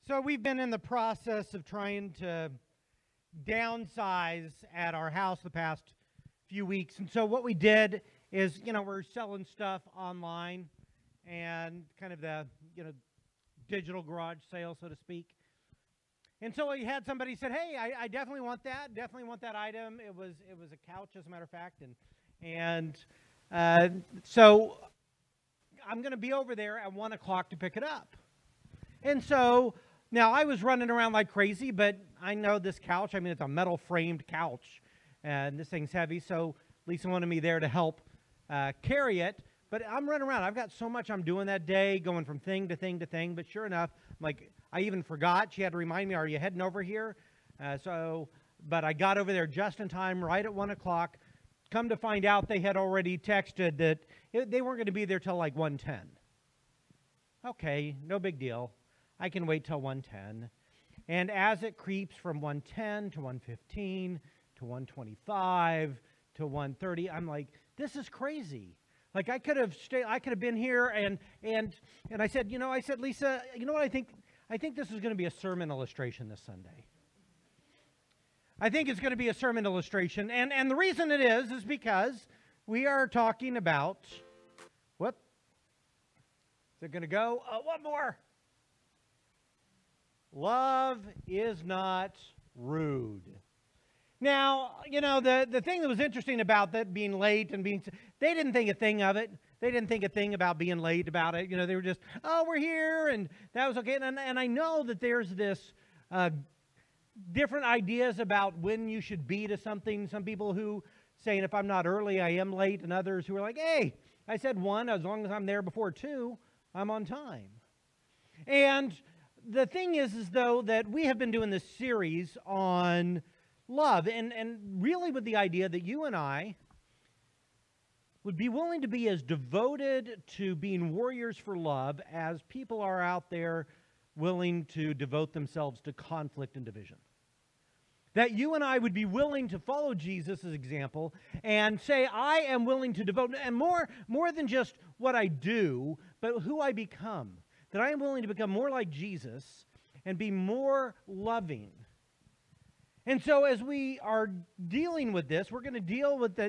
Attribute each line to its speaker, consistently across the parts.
Speaker 1: So we've been in the process of trying to downsize at our house the past few weeks. And so what we did is, we're selling stuff online and kind of the, digital garage sale, so to speak. And so we had somebody said, hey, I definitely want that item. It was a couch, as a matter of fact. So I'm going to be over there at 1 o'clock to pick it up. And so now I was running around like crazy, but I know this couch, it's a metal framed couch and this thing's heavy. So Lisa wanted me there to help carry it. But I'm running around. I've got so much I'm doing that day, going from thing to thing to thing. But sure enough, I even forgot. She had to remind me, are you heading over here? But I got over there just in time, right at 1 o'clock. Come to find out, they had already texted that they weren't going to be there till like 1:10. Okay, no big deal. I can wait till 1:10. And as it creeps from 1:10 to 1:15 to 1:25 to 1:30, I'm like, this is crazy. Like I could have been here and I said, Lisa, you know what I think? I think this is going to be a sermon illustration this Sunday. I think it's going to be a sermon illustration. And the reason it is because we are talking about, is it going to go? One more. Love is not rude. Now, the thing that was interesting about that being late and they didn't think a thing of it. They didn't think a thing about being late about it. They were just, we're here, and that was okay. And I know that there's this different ideas about when you should be to something. Some people who saying, if I'm not early, I am late, and others who are like, hey, I said 1, as long as I'm there before 2, I'm on time. And the thing is though, that we have been doing this series on love, and really with the idea that you and I would be willing to be as devoted to being warriors for love as people are out there willing to devote themselves to conflict and division. That you and I would be willing to follow Jesus' example and say, I am willing to devote, and more than just what I do, but who I become. That I am willing to become more like Jesus and be more loving. And so as we are dealing with this, we're going to deal with the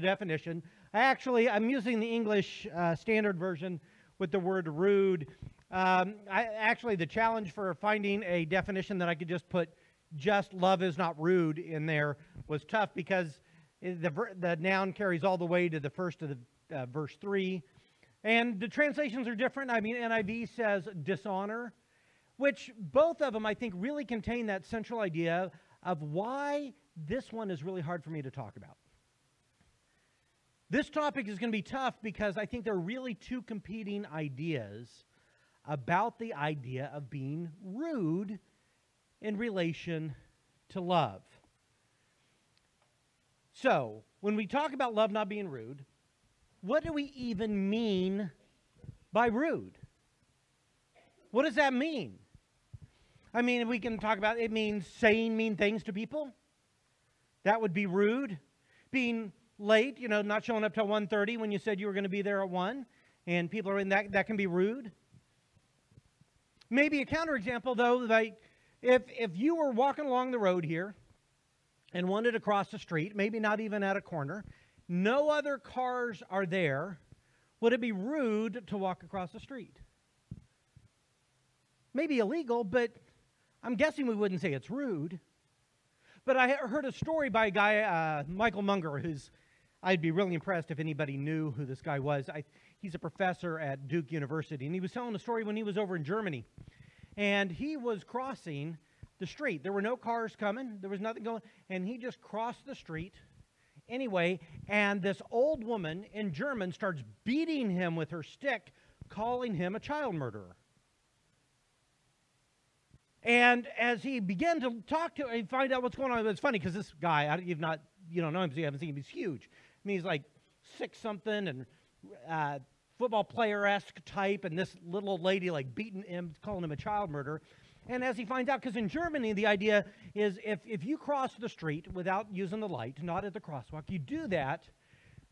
Speaker 1: definition. I'm using the English Standard Version with the word rude. The challenge for finding a definition that I could just put just love is not rude in there was tough because the noun carries all the way to the first of the verse 3. And the translations are different. NIV says dishonor, which both of them, I think, really contain that central idea of why this one is really hard for me to talk about. This topic is going to be tough because I think there are really two competing ideas about the idea of being rude in relation to love. So, when we talk about love not being rude, what do we even mean by rude? What does that mean? We can talk about it means saying mean things to people. That would be rude. Being late, not showing up till 1:30 when you said you were going to be there at 1, and people are in that can be rude. Maybe a counterexample, though, like if you were walking along the road here and wanted to cross the street, maybe not even at a corner, no other cars are there, would it be rude to walk across the street? Maybe illegal, but I'm guessing we wouldn't say it's rude. But I heard a story by a guy, Michael Munger, I'd be really impressed if anybody knew who this guy was. He's a professor at Duke University, and he was telling a story when he was over in Germany. And he was crossing the street. There were no cars coming. There was nothing going. And he just crossed the street anyway, and this old woman in German starts beating him with her stick, calling him a child murderer. And as he began to talk to her and find out what's going on, it's funny because this guy, you don't know him, so you haven't seen him, he's huge. He's like 6-something and football player-esque type, and this little old lady like beating him, calling him a child murderer. And as he finds out, because in Germany the idea is if you cross the street without using the light, not at the crosswalk, you do that,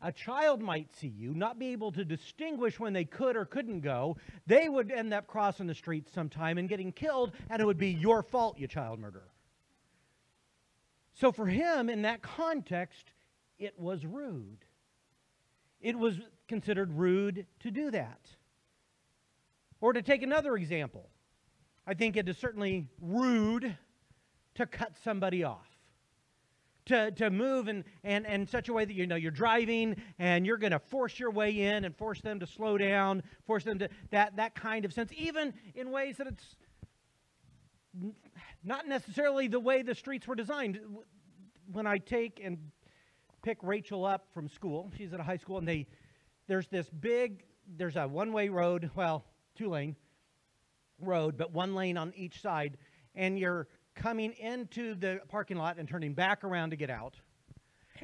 Speaker 1: a child might see you, not be able to distinguish when they could or couldn't go. They would end up crossing the street sometime and getting killed, and it would be your fault, you child murderer. So for him, in that context, it was rude. It was considered rude to do that. Or to take another example, I think it is certainly rude to cut somebody off. To move in such a way that you're driving and you're going to force your way in and force them to slow down, force them to that kind of sense, even in ways that it's not necessarily the way the streets were designed. When I take and pick Rachel up from school, she's at a high school, and there's a one-way road, well, two-lane road, but one lane on each side, and you're coming into the parking lot and turning back around to get out.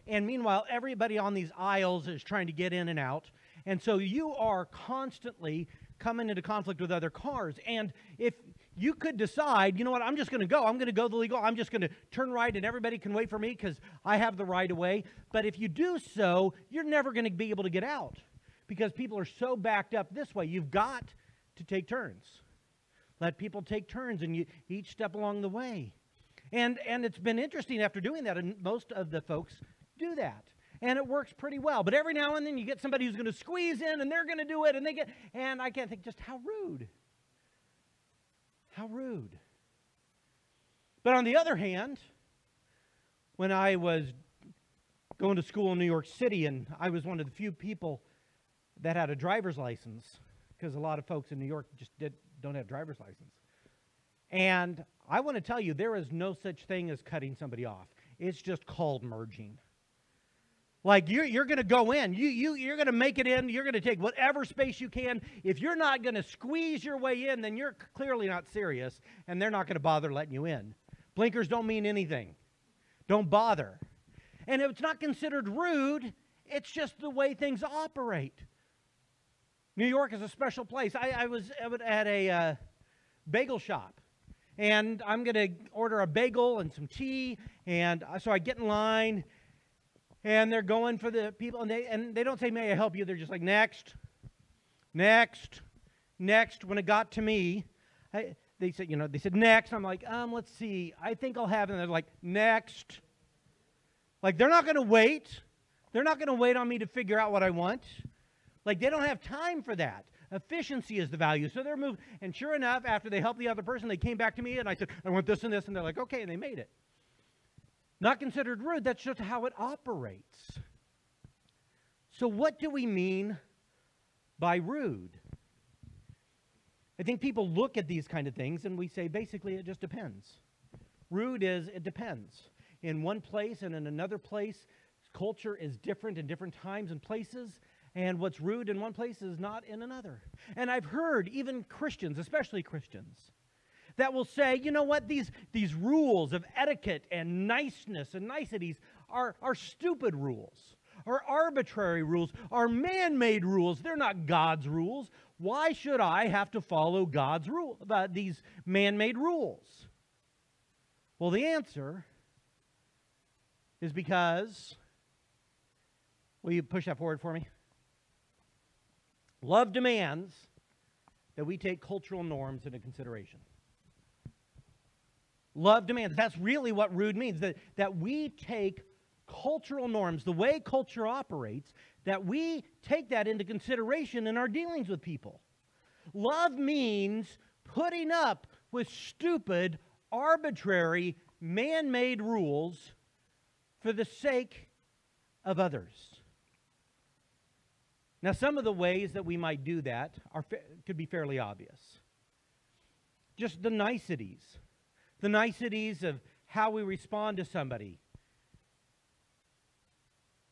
Speaker 1: And meanwhile, everybody on these aisles is trying to get in and out. And so you are constantly coming into conflict with other cars. And if you could decide, you know what, I'm just going to go. I'm going to go the legal. I'm just going to turn right and everybody can wait for me because I have the right of way. But if you do so, you're never going to be able to get out because people are so backed up this way. You've got to take turns. Let people take turns and you each step along the way. And it's been interesting after doing that, and most of the folks do that. And it works pretty well. But every now and then you get somebody who's going to squeeze in and they're going to do it, and I can't think just how rude. How rude. But on the other hand, when I was going to school in New York City, and I was one of the few people that had a driver's license, because a lot of folks in New York just don't have driver's license. And I want to tell you, there is no such thing as cutting somebody off. It's just called merging. Like you're going to go in. You're going to make it in. You're going to take whatever space you can. If you're not going to squeeze your way in, then you're clearly not serious, and they're not going to bother letting you in. Blinkers don't mean anything. Don't bother. And it's not considered rude. It's just the way things operate. New York is a special place. I was at a bagel shop, and I'm going to order a bagel and some tea, and so I get in line, and they're going for the people, and they don't say, "May I help you?" They're just like, "Next, next, next." When it got to me, they said next. I'm like, let's see. I think I'll have it. And they're like, next. Like they're not going to wait. They're not going to wait on me to figure out what I want. Like, they don't have time for that. Efficiency is the value. So they're moving. And sure enough, after they helped the other person, they came back to me, and I said, I want this and this. And they're like, okay, and they made it. Not considered rude. That's just how it operates. So what do we mean by rude? I think people look at these kind of things, and we say, basically, it just depends. Rude is, it depends. In one place and in another place, culture is different in different times and places. And what's rude in one place is not in another. And I've heard even Christians, especially Christians, that will say, you know what, these rules of etiquette and niceness and niceties are stupid rules, are arbitrary rules, are man-made rules. They're not God's rules. Why should I have to follow God's rule, these man-made rules? Well, the answer is because, will you push that forward for me? Love demands that we take cultural norms into consideration. Love demands. That's really what rude means, that we take cultural norms, the way culture operates, that we take that into consideration in our dealings with people. Love means putting up with stupid, arbitrary, man-made rules for the sake of others. Now, some of the ways that we might do that could be fairly obvious. Just the niceties of how we respond to somebody.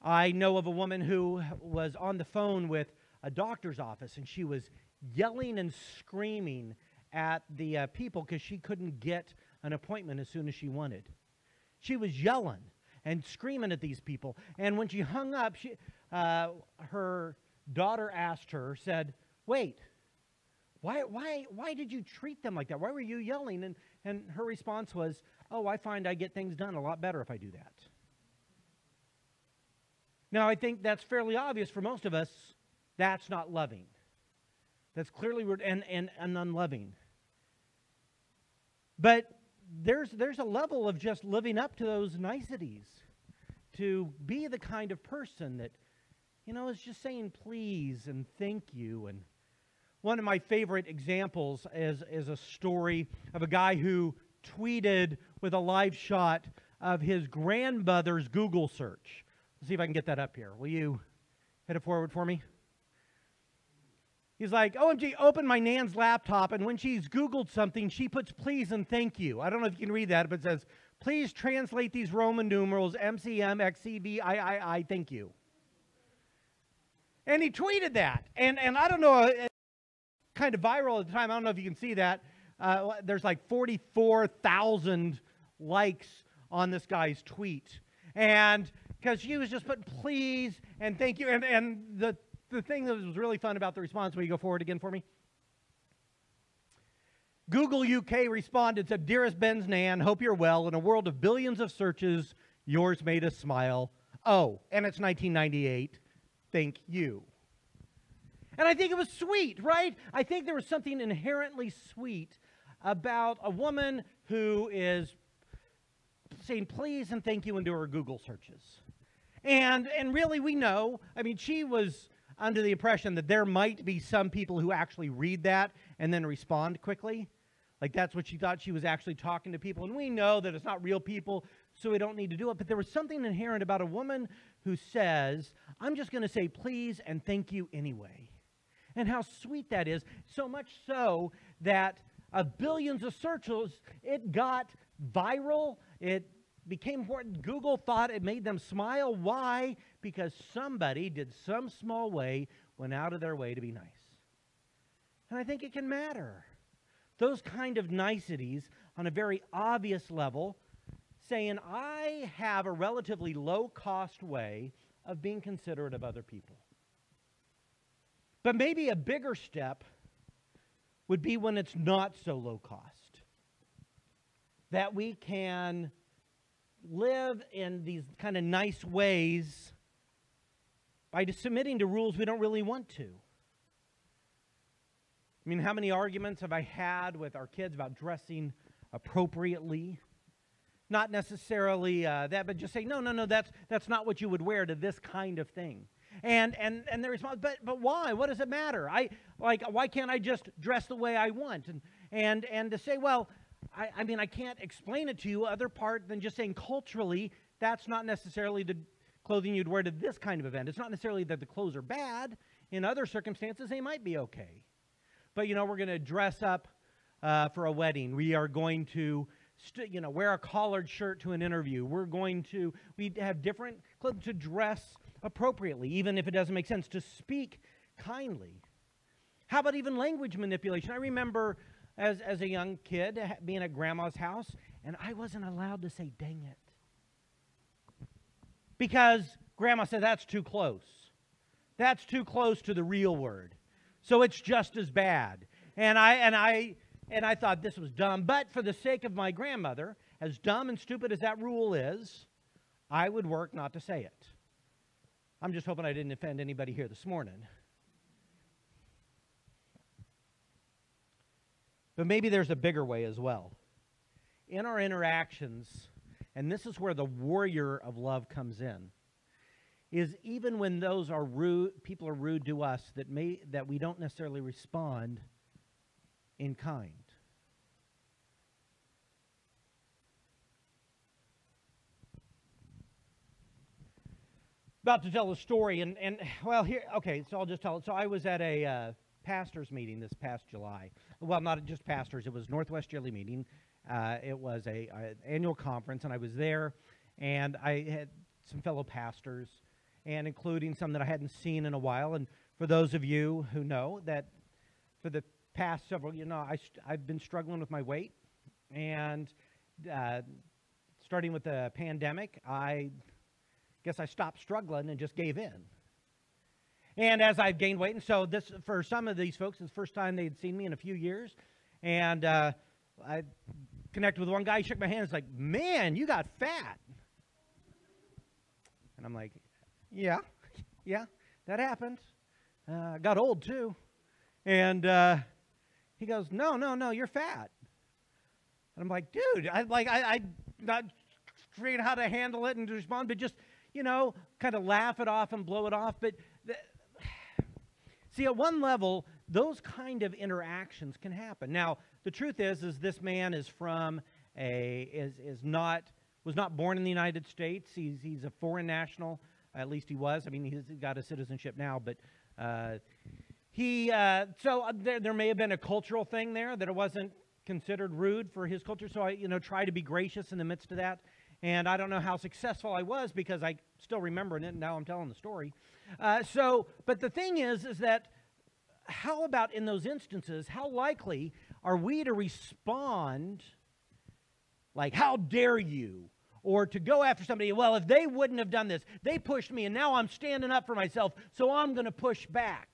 Speaker 1: I know of a woman who was on the phone with a doctor's office, and she was yelling and screaming at the people because she couldn't get an appointment as soon as she wanted. She was yelling and screaming at these people. And when she hung up, her daughter asked her, said, wait, why did you treat them like that? Why were you yelling? And her response was, oh, I find I get things done a lot better if I do that. Now, I think that's fairly obvious for most of us. That's not loving. That's clearly rude and unloving. But there's a level of just living up to those niceties, to be the kind of person that, is just saying please and thank you. And one of my favorite examples is a story of a guy who tweeted with a live shot of his grandmother's Google search. Let's see if I can get that up here. Will you hit it forward for me? He's like, OMG, open my Nan's laptop, and when she's Googled something, she puts please and thank you. I don't know if you can read that, but it says, please translate these Roman numerals, MCM, XCV, thank you. And he tweeted that. And I don't know, it kind of viral at the time. I don't know if you can see that. There's like 44,000 likes on this guy's tweet. And because she was just putting please and thank you. And the thing that was really fun about the response, will you go forward again for me? Google UK responded, said, Dearest Ben's Nan, hope you're well. In a world of billions of searches, yours made us smile. Oh, and it's 1998. Thank you. And I think it was sweet, right? I think there was something inherently sweet about a woman who is saying please and thank you into her Google searches. And really we know, I mean, she was under the impression that there might be some people who actually read that and then respond quickly. Like that's what she thought, she was actually talking to people. And we know that it's not real people, so we don't need to do it. But there was something inherent about a woman who says, I'm just going to say please and thank you anyway. And how sweet that is, so much so that billions of searches, it got viral, it became important. Google thought it made them smile. Why? Because somebody did some small way, went out of their way to be nice. And I think it can matter. Those kind of niceties on a very obvious level, saying I have a relatively low-cost way of being considerate of other people. But maybe a bigger step would be when it's not so low cost. That we can live in these kind of nice ways by just submitting to rules we don't really want to. I mean, how many arguments have I had with our kids about dressing appropriately? Not necessarily that, but just saying, no, that's not what you would wear to this kind of thing. And the response, but why? What does it matter? Why can't I just dress the way I want? And to say, well, I mean, I can't explain it to you other part than just saying culturally, that's not necessarily the clothing you'd wear to this kind of event. It's not necessarily that the clothes are bad. In other circumstances, they might be okay. But, we're going to dress up for a wedding. We are going to, wear a collared shirt to an interview. We have different clothes to dress appropriately, even if it doesn't make sense, to speak kindly. How about even language manipulation? I remember as a young kid being at Grandma's house, and I wasn't allowed to say dang it. Because Grandma said that's too close. That's too close to the real word. So it's just as bad. And I thought this was dumb, but for the sake of my grandmother, as dumb and stupid as that rule is, I would work not to say it. I'm just hoping I didn't offend anybody here this morning. But maybe there's a bigger way as well. In our interactions, and this is where the warrior of love comes in, is even when those are rude, people are rude to us, that we don't necessarily respond in kind. About to tell a story, and well, here, okay, so I'll just tell it. So I was at a pastors meeting this past July. Well, not just pastors, it was Northwest Yearly meeting. It was an annual conference, and I was there, and I had some fellow pastors, and including some that I hadn't seen in a while. And for those of you who know that for the past several, I've been struggling with my weight, and starting with the pandemic, I guess I stopped struggling and just gave in. And as I've gained weight, and so this, for some of these folks, it's the first time they'd seen me in a few years, and I connected with one guy, he shook my hand, he's like, man, you got fat. And I'm like, Yeah, yeah, that happened. Got old too. And he goes, no, no, no, you're fat. And I'm like, dude, I not figuring how to handle it and to respond, but just, kind of laugh it off and blow it off. But see, at one level, those kind of interactions can happen. Now, the truth is this man is from was not born in the United States. He's a foreign national. At least he was. I mean, he's got a citizenship now, but there may have been a cultural thing there that it wasn't considered rude for his culture. So I, try to be gracious in the midst of that. And I don't know how successful I was because I still remember it, and now I'm telling the story. But the thing is that how about in those instances, how likely are we to respond like, how dare you? Or to go after somebody, well, if they wouldn't have done this, they pushed me, and now I'm standing up for myself, so I'm going to push back.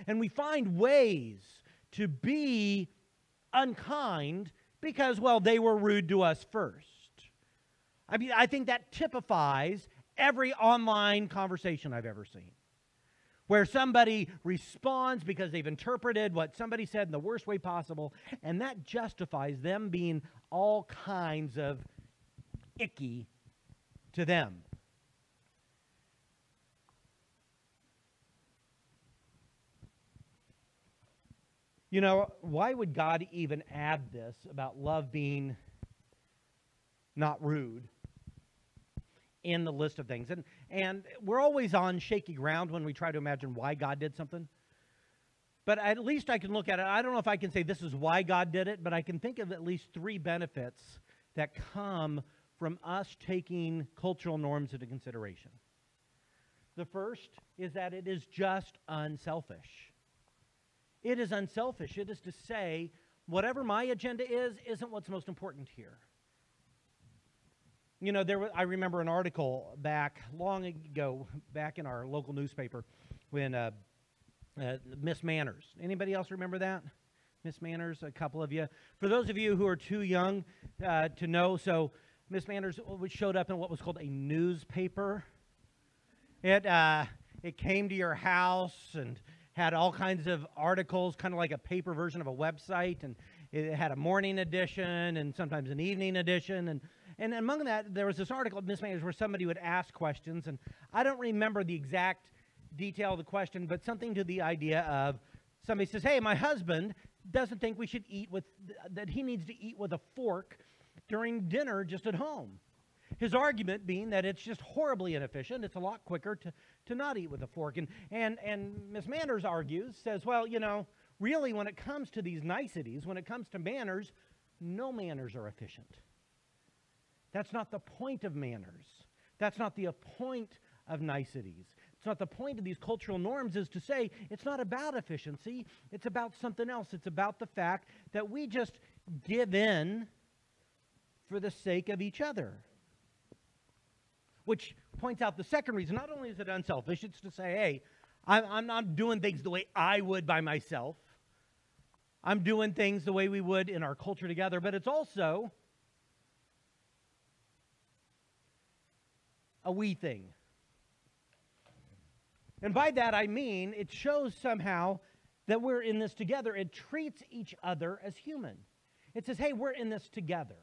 Speaker 1: And we find ways to be unkind because, well, they were rude to us first. I mean, I think that typifies every online conversation I've ever seen, where somebody responds because they've interpreted what somebody said in the worst way possible, and that justifies them being all kinds of icky to them. Why would God even add this about love being not rude in the list of things? And we're always on shaky ground when we try to imagine why God did something. But at least I can look at it. I don't know if I can say this is why God did it, but I can think of at least 3 benefits that come from us taking cultural norms into consideration. The first is that it is just unselfish. It is unselfish. It is to say, whatever my agenda isn't what's most important here. I remember an article back long ago, back in our local newspaper, when Miss Manners. Anybody else remember that? Miss Manners, a couple of you. For those of you who are too young to know, so Miss Manners showed up in what was called a newspaper. It came to your house and had all kinds of articles, kind of like a paper version of a website, and it had a morning edition and sometimes an evening edition. And among that, there was this article of Miss Manners where somebody would ask questions, and I don't remember the exact detail of the question, but something to the idea of somebody says, hey, my husband doesn't think we should that he needs to eat with a fork during dinner just at home. His argument being that it's just horribly inefficient. It's a lot quicker to not eat with a fork. And Miss Manners says, well, really when it comes to these niceties, when it comes to manners, no manners are efficient. That's not the point of manners. That's not the point of niceties. It's not the point of these cultural norms is to say it's not about efficiency. It's about something else. It's about the fact that we just give in for the sake of each other. Which points out the second reason. Not only is it unselfish, it's to say, hey, I'm not doing things the way I would by myself. I'm doing things the way we would in our culture together. But it's also a we thing. And by that I mean it shows somehow that we're in this together. It treats each other as human. It says, hey, we're in this together.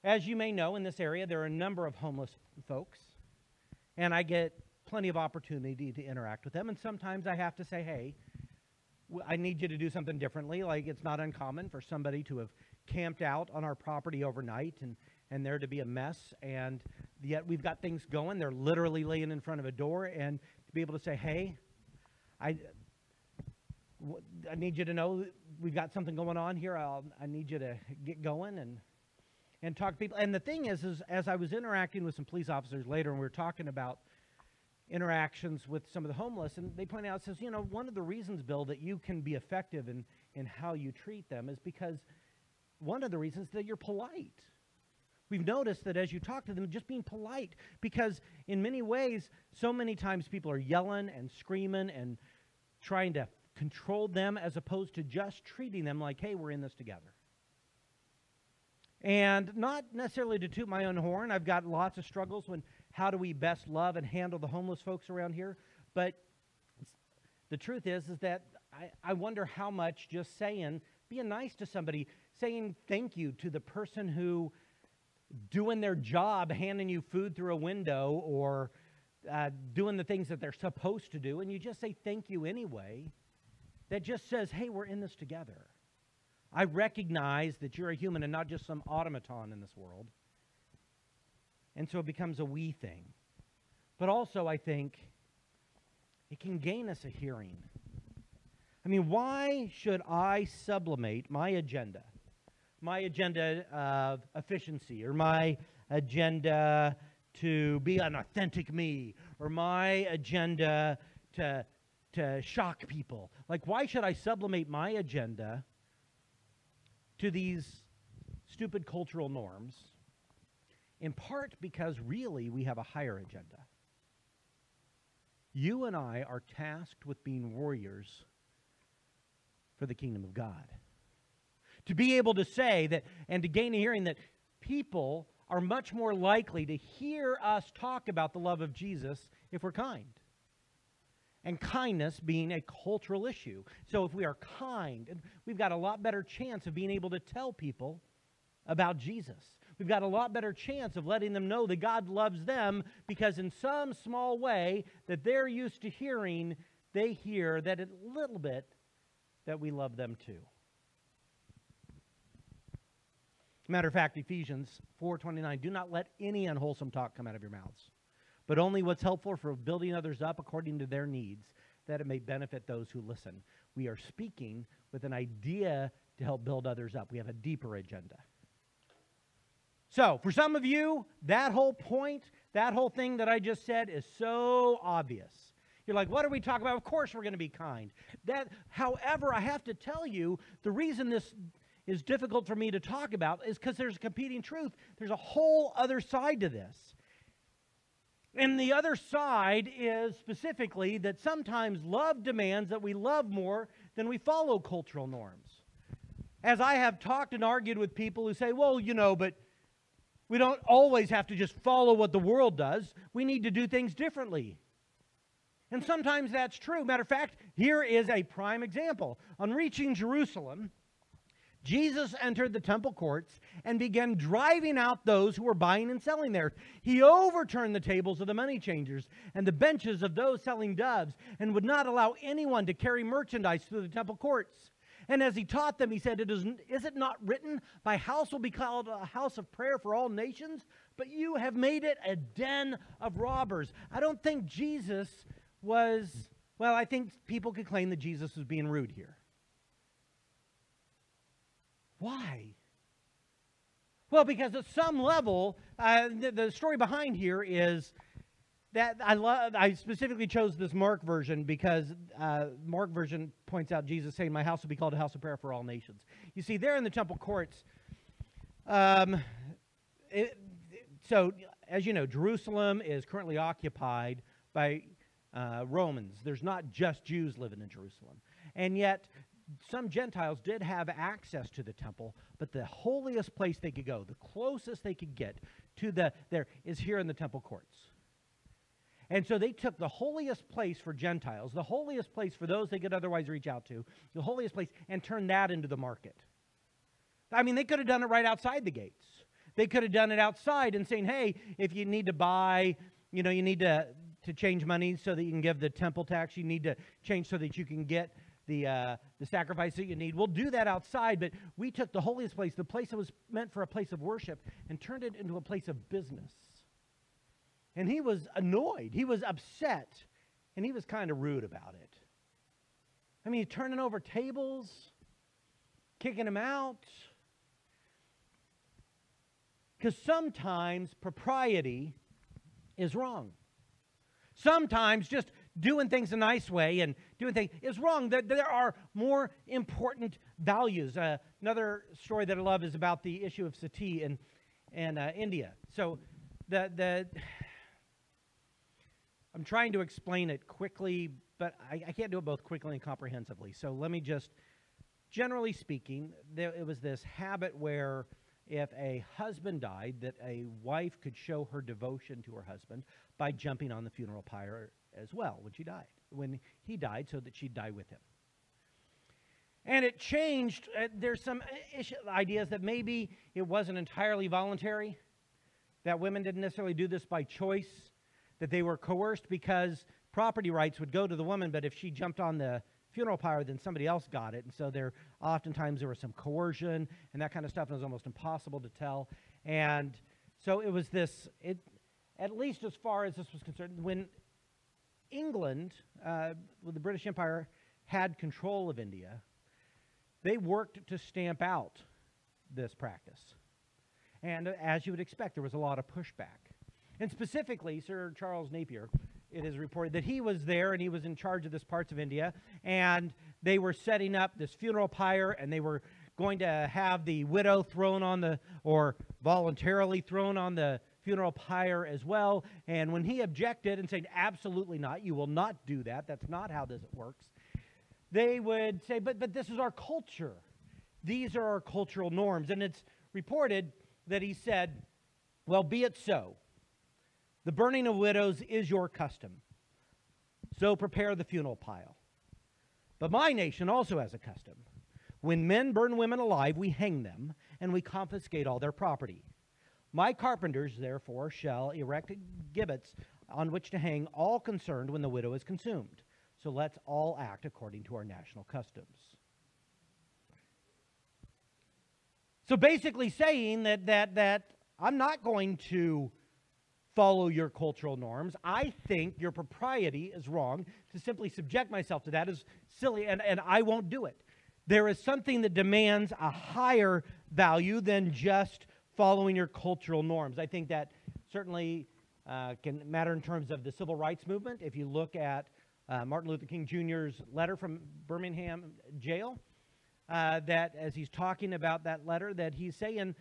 Speaker 1: As you may know, in this area, there are a number of homeless folks, and I get plenty of opportunity to interact with them, and sometimes I have to say, hey, I need you to do something differently. Like, it's not uncommon for somebody to have camped out on our property overnight and there to be a mess, and yet we've got things going. They're literally laying in front of a door, and to be able to say, hey, I need you to know we've got something going on here. I need you to get going and talk to people. And the thing is as I was interacting with some police officers later, and we were talking about interactions with some of the homeless, and they point out, says, one of the reasons, Bill, that you can be effective in how you treat them is because one of the reasons that you're polite. We've noticed that as you talk to them, just being polite, because in many ways, so many times people are yelling and screaming and trying to control them as opposed to just treating them like, hey, we're in this together. And not necessarily to toot my own horn. I've got lots of struggles when how do we best love and handle the homeless folks around here. But the truth is that I wonder how much just being nice to somebody, saying thank you to the person who doing their job, handing you food through a window, or doing the things that they're supposed to do, and you just say thank you anyway, that just says, hey, we're in this together. I recognize that you're a human and not just some automaton in this world. And so it becomes a we thing. But also, I think, it can gain us a hearing. I mean, why should I sublimate my agenda of efficiency, or my agenda to be an authentic me, or my agenda to shock people? Like, why should I sublimate my agenda to these stupid cultural norms? In part because really we have a higher agenda. You and I are tasked with being warriors for the kingdom of God. To be able to say that, and to gain a hearing that people are much more likely to hear us talk about the love of Jesus if we're kind. And kindness being a cultural issue. So if we are kind, we've got a lot better chance of being able to tell people about Jesus. We've got a lot better chance of letting them know that God loves them, because in some small way that they're used to hearing, they hear that a little bit that we love them too. Matter of fact, Ephesians 4:29, do not let any unwholesome talk come out of your mouths, but only what's helpful for building others up according to their needs, that it may benefit those who listen. We are speaking with an idea to help build others up. We have a deeper agenda. So, for some of you, that whole point, that whole thing that I just said is so obvious. You're like, what are we talking about? Of course we're going to be kind. However, I have to tell you, the reason this is difficult for me to talk about is because there's a competing truth. There's a whole other side to this. And the other side is specifically that sometimes love demands that we love more than we follow cultural norms. As I have talked and argued with people who say, well, but we don't always have to just follow what the world does. We need to do things differently. And sometimes that's true. Matter of fact, here is a prime example. On reaching Jerusalem, Jesus entered the temple courts and began driving out those who were buying and selling there. He overturned the tables of the money changers and the benches of those selling doves, and would not allow anyone to carry merchandise through the temple courts. And as he taught them, he said, is it not written, my house will be called a house of prayer for all nations? But you have made it a den of robbers. I don't think Jesus was, well, I think people could claim that Jesus was being rude here. Why? Well, because at some level, the story behind here is that I specifically chose this Mark version because Mark version points out Jesus saying, my house will be called a house of prayer for all nations. You see, there in the temple courts, so as you know, Jerusalem is currently occupied by Romans. There's not just Jews living in Jerusalem. And yet, some Gentiles did have access to the temple, but the holiest place they could go, the closest they could get to there is here in the temple courts. And so they took the holiest place for Gentiles, the holiest place for those they could otherwise reach out to, the holiest place, and turned that into the market. I mean, they could have done it right outside the gates. They could have done it outside and saying, hey, if you need to buy, you need to change money so that you can give the temple tax, you need to change so that you can get the sacrifice that you need. We'll do that outside, but we took the holiest place, the place that was meant for a place of worship, and turned it into a place of business. And he was annoyed. He was upset. And he was kind of rude about it. I mean, turning over tables, kicking them out. Because sometimes propriety is wrong. Sometimes just doing things a nice way and doing things is wrong. There are more important values. Another story that I love is about the issue of sati in India. So I'm trying to explain it quickly, but I can't do it both quickly and comprehensively. So let me just, generally speaking, it was this habit where if a husband died, that a wife could show her devotion to her husband by jumping on the funeral pyre as well when he died, so that she'd die with him. And it changed. There's some ideas that maybe it wasn't entirely voluntary, that women didn't necessarily do this by choice, that they were coerced because property rights would go to the woman, but if she jumped on the funeral pyre, then somebody else got it. And so oftentimes there was some coercion and that kind of stuff, and it was almost impossible to tell. And so it was at least as far as this was concerned, when England, with the British Empire, had control of India, they worked to stamp out this practice. And as you would expect, there was a lot of pushback. And specifically, Sir Charles Napier, it is reported that he was there and he was in charge of this parts of India, and they were setting up this funeral pyre, and they were going to have the widow or voluntarily thrown on the funeral pyre as well. And when he objected and said, absolutely not, you will not do that, that's not how this works, they would say, but this is our culture. These are our cultural norms. And it's reported that he said, well, be it so. The burning of widows is your custom. So prepare the funeral pile. But my nation also has a custom. When men burn women alive, we hang them, and we confiscate all their property. My carpenters, therefore, shall erect gibbets on which to hang all concerned when the widow is consumed. So let's all act according to our national customs. So basically saying that I'm not going to follow your cultural norms. I think your propriety is wrong. To simply subject myself to that is silly, and I won't do it. There is something that demands a higher value than just following your cultural norms. I think that certainly can matter in terms of the civil rights movement. If you look at Martin Luther King Jr.'s letter from Birmingham jail, that as he's talking about that letter, that he's saying,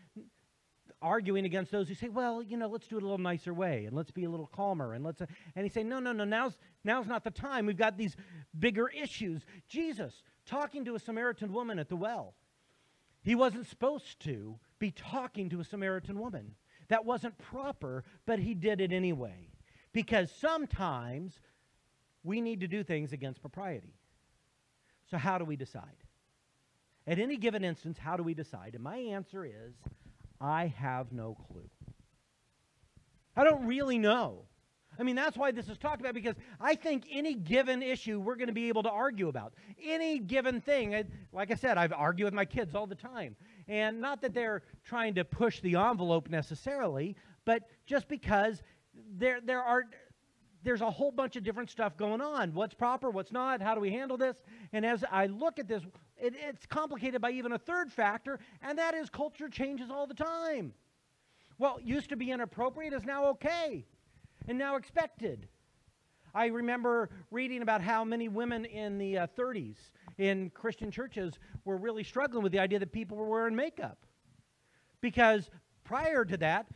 Speaker 1: arguing against those who say, well, let's do it a little nicer way, and let's be a little calmer, and he's saying, no, now's not the time. We've got these bigger issues. Jesus talking to a Samaritan woman at the well. He wasn't supposed to be talking to a Samaritan woman. That wasn't proper, but he did it anyway. Because sometimes we need to do things against propriety. So how do we decide? At any given instance, how do we decide? And my answer is, I have no clue. I don't really know. I mean, that's why this is talked about, because I think any given issue we're going to be able to argue about. Any given thing. Like I said, I've argued with my kids all the time. And not that they're trying to push the envelope necessarily, but just because there's a whole bunch of different stuff going on. What's proper, what's not, how do we handle this? And as I look at this, it's complicated by even a third factor, and that is culture changes all the time. What used to be inappropriate is now okay and now expected. I remember reading about how many women in the 30s in Christian churches were really struggling with the idea that people were wearing makeup. Because prior to that,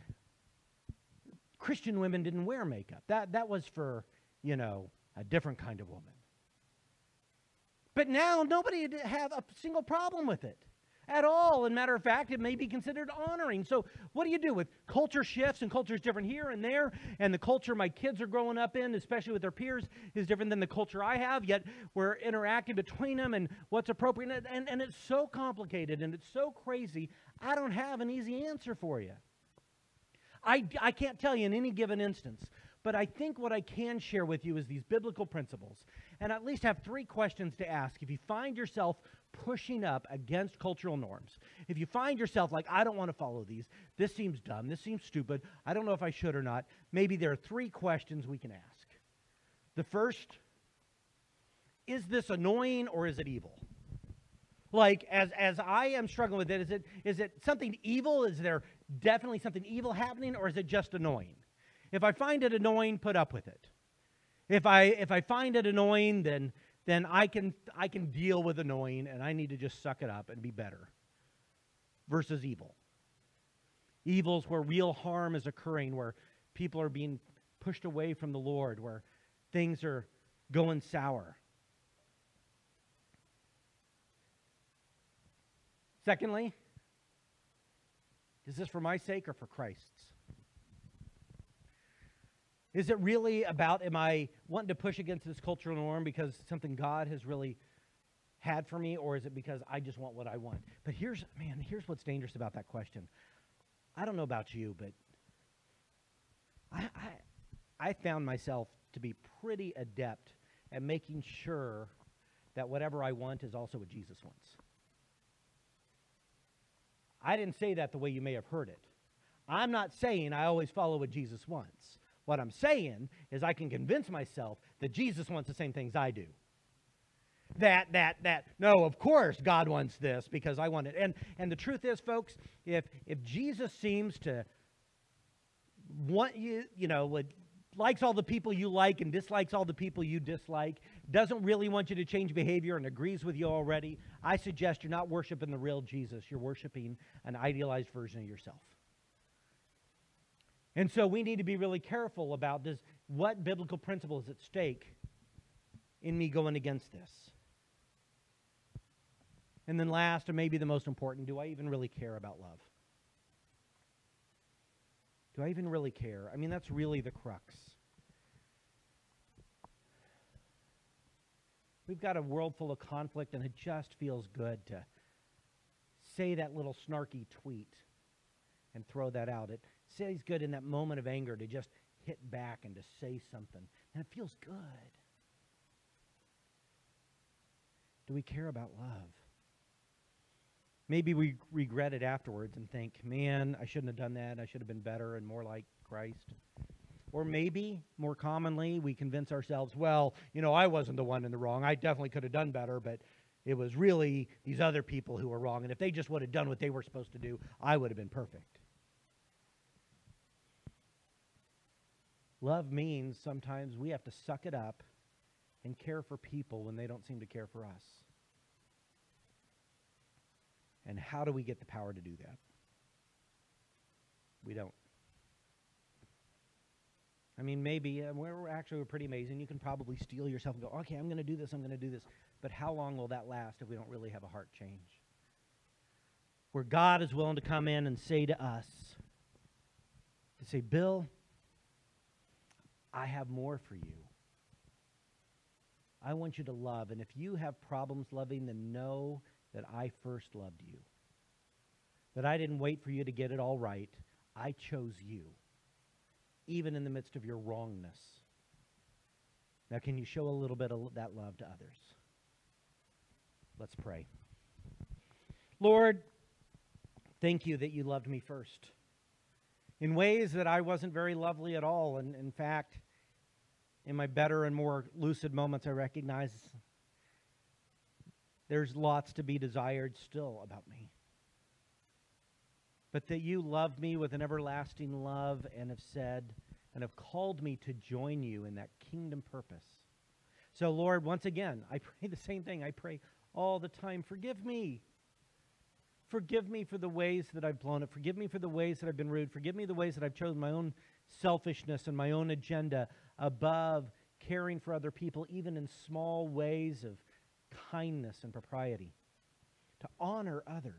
Speaker 1: Christian women didn't wear makeup. That was for, a different kind of woman. But now nobody would have a single problem with it at all. And matter of fact, it may be considered honoring. So what do you do with culture shifts, and culture is different here and there, and the culture my kids are growing up in, especially with their peers, is different than the culture I have, yet we're interacting between them and what's appropriate. And it's so complicated and it's so crazy, I don't have an easy answer for you. I can't tell you in any given instance, but I think what I can share with you is these biblical principles, and at least have 3 questions to ask. If you find yourself pushing up against cultural norms, if you find yourself like, I don't want to follow these, this seems dumb, this seems stupid, I don't know if I should or not, maybe there are 3 questions we can ask. The first, is this annoying or is it evil? Like, as I am struggling with it, is it something evil? Is there definitely something evil happening, or is it just annoying? If I find it annoying, put up with it. If I find it annoying, then I can deal with annoying, and I need to just suck it up and be better. Versus evil. Evil's where real harm is occurring, where people are being pushed away from the Lord, where things are going sour. Secondly, Is this for my sake or for Christ's? Is it really about, am I wanting to push against this cultural norm because something God has really had for me, or is it because I just want what I want? But here's what's dangerous about that question. I don't know about you, but I found myself to be pretty adept at making sure that whatever I want is also what Jesus wants. I didn't say that the way you may have heard it. I'm not saying I always follow what Jesus wants. What I'm saying is I can convince myself that Jesus wants the same things I do. No, of course God wants this because I want it. And the truth is, folks, if Jesus seems to want you, likes all the people you like and dislikes all the people you dislike, doesn't really want you to change behavior and agrees with you already, I suggest you're not worshiping the real Jesus. You're worshiping an idealized version of yourself. And so we need to be really careful about this. What biblical principle is at stake in me going against this? And then last, and maybe the most important, do I even really care about love? Do I even really care? I mean, that's really the crux. We've got a world full of conflict, and it just feels good to say that little snarky tweet and throw that out. It feels good in that moment of anger to just hit back and to say something. And it feels good. Do we care about love? Maybe we regret it afterwards and think, man, I shouldn't have done that. I should have been better and more like Christ. Or maybe, more commonly, we convince ourselves, well, I wasn't the one in the wrong. I definitely could have done better, but it was really these other people who were wrong. And if they just would have done what they were supposed to do, I would have been perfect. Love means sometimes we have to suck it up and care for people when they don't seem to care for us. And how do we get the power to do that? We don't. I mean, maybe we're pretty amazing. You can probably steel yourself and go, okay, I'm going to do this, I'm going to do this. But how long will that last if we don't really have a heart change? Where God is willing to come in and say to us, to say, Bill, I have more for you. I want you to love. And if you have problems loving, then know that I first loved you. That I didn't wait for you to get it all right. I chose you, even in the midst of your wrongness. Now, can you show a little bit of that love to others? Let's pray. Lord, thank you that you loved me first in ways that I wasn't very lovely at all. And in fact, in my better and more lucid moments, I recognize there's lots to be desired still about me. But that you loved me with an everlasting love and have said and have called me to join you in that kingdom purpose. So, Lord, once again, I pray the same thing. I pray all the time, forgive me. Forgive me for the ways that I've blown it. Forgive me for the ways that I've been rude. Forgive me the ways that I've chosen my own selfishness and my own agenda above caring for other people, even in small ways of kindness and propriety, to honor others.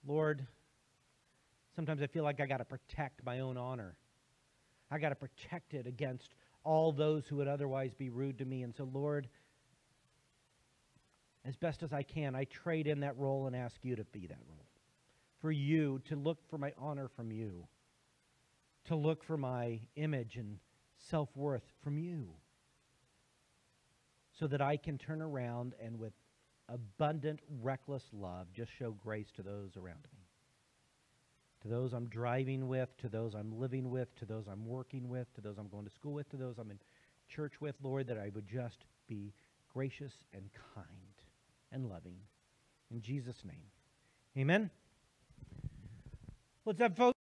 Speaker 1: Lord, sometimes I feel like I got to protect my own honor. I got to protect it against all those who would otherwise be rude to me. And so, Lord, as best as I can, I trade in that role and ask you to be that role. For you, to look for my honor from you. To look for my image and self-worth from you. So that I can turn around and with abundant, reckless love just show grace to those around me. To those I'm driving with, to those I'm living with, to those I'm working with, to those I'm going to school with, to those I'm in church with, Lord, that I would just be gracious and kind and loving. In Jesus' name, amen. Let's have folks.